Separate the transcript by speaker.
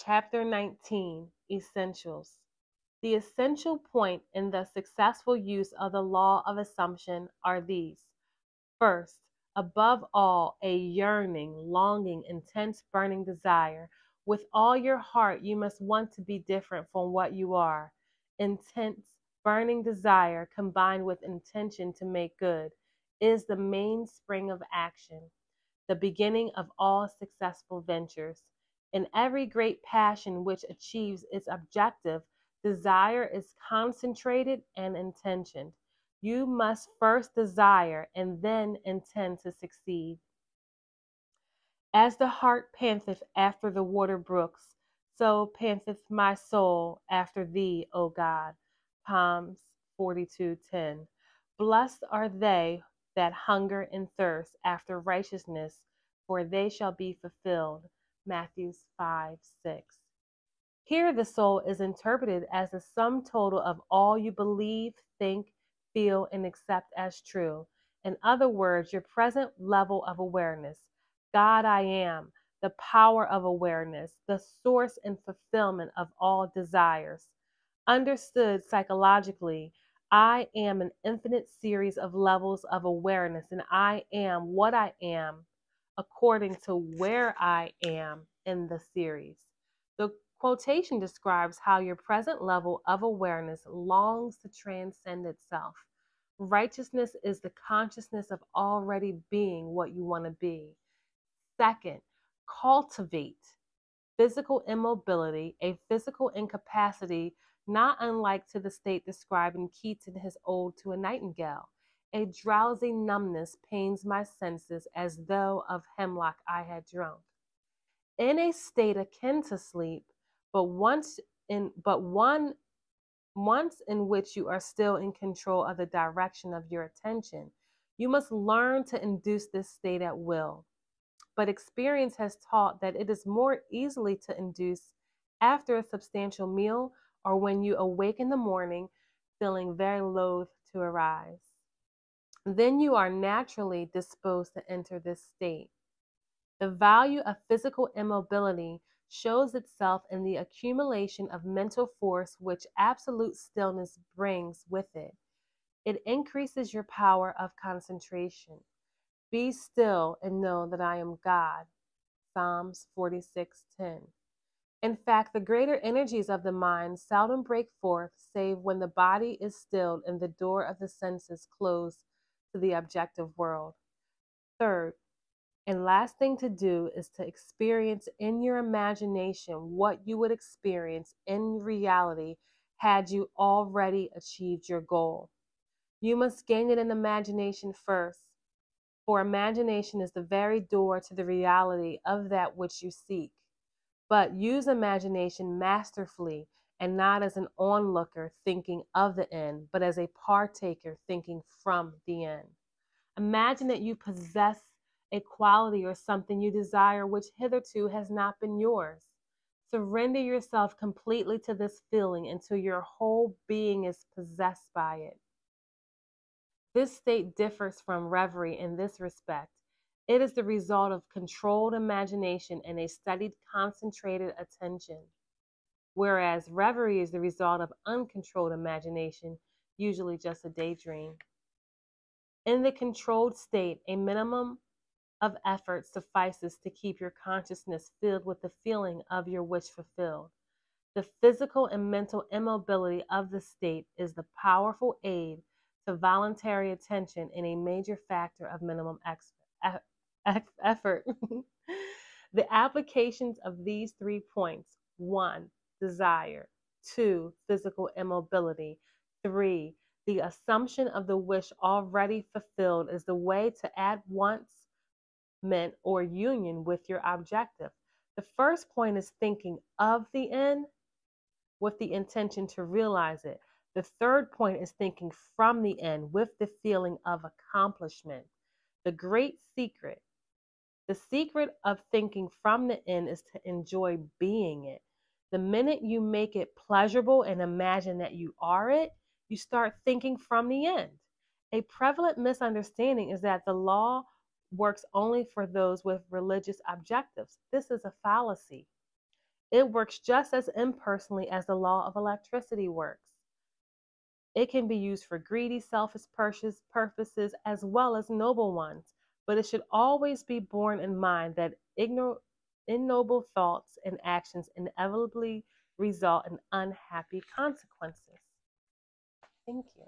Speaker 1: Chapter 19, Essentials. The essential point in the successful use of the law of assumption are these. First, above all, a yearning, longing, intense, burning desire. With all your heart, you must want to be different from what you are. Intense, burning desire combined with intention to make good is the mainspring of action, the beginning of all successful ventures. In every great passion which achieves its objective, desire is concentrated and intentioned. You must first desire and then intend to succeed. As the hart panteth after the water brooks, so panteth my soul after thee, O God. Psalms 42:10. Blessed are they that hunger and thirst after righteousness, for they shall be fulfilled. Matthew 5:6. Here the soul is interpreted as the sum total of all you believe, think, feel, and accept as true. In other words, your present level of awareness. God I am, the power of awareness, the source and fulfillment of all desires. Understood psychologically, I am an infinite series of levels of awareness, and I am what I am according to where I am in the series. The quotation describes how your present level of awareness longs to transcend itself. Righteousness is the consciousness of already being what you want to be. Second, cultivate physical immobility, a physical incapacity not unlike to the state described in Keats in his Ode to a Nightingale. A drowsy numbness pains my senses as though of hemlock I had drunk. In a state akin to sleep, but once in which you are still in control of the direction of your attention, you must learn to induce this state at will. But experience has taught that it is more easily to induce after a substantial meal or when you awake in the morning feeling very loath to arise. Then you are naturally disposed to enter this state. The value of physical immobility shows itself in the accumulation of mental force which absolute stillness brings with it. It increases your power of concentration. Be still and know that I am God. Psalms 46:10. In fact, the greater energies of the mind seldom break forth save when the body is stilled and the door of the senses closed to the objective world. Third, and last thing to do is to experience in your imagination what you would experience in reality had you already achieved your goal. You must gain it in imagination first, for imagination is the very door to the reality of that which you seek. But use imagination masterfully and not as an onlooker thinking of the end, but as a partaker thinking from the end. Imagine that you possess a quality or something you desire which hitherto has not been yours. Surrender yourself completely to this feeling until your whole being is possessed by it. This state differs from reverie in this respect. It is the result of controlled imagination and a studied, concentrated attention, whereas reverie is the result of uncontrolled imagination, usually just a daydream. In the controlled state, a minimum of effort suffices to keep your consciousness filled with the feeling of your wish fulfilled. The physical and mental immobility of the state is the powerful aid to voluntary attention and a major factor of minimum effort. The applications of these 3 points: 1, desire; 2, physical immobility; 3, the assumption of the wish already fulfilled, is the way to at once meant or union with your objective. The first point is thinking of the end with the intention to realize it. The third point is thinking from the end with the feeling of accomplishment. The secret of thinking from the end is to enjoy being it. The minute you make it pleasurable and imagine that you are it, you start thinking from the end. A prevalent misunderstanding is that the law works only for those with religious objectives. This is a fallacy. It works just as impersonally as the law of electricity works. It can be used for greedy, selfish purposes as well as noble ones, but it should always be borne in mind that ignoble thoughts and actions inevitably result in unhappy consequences. Thank you.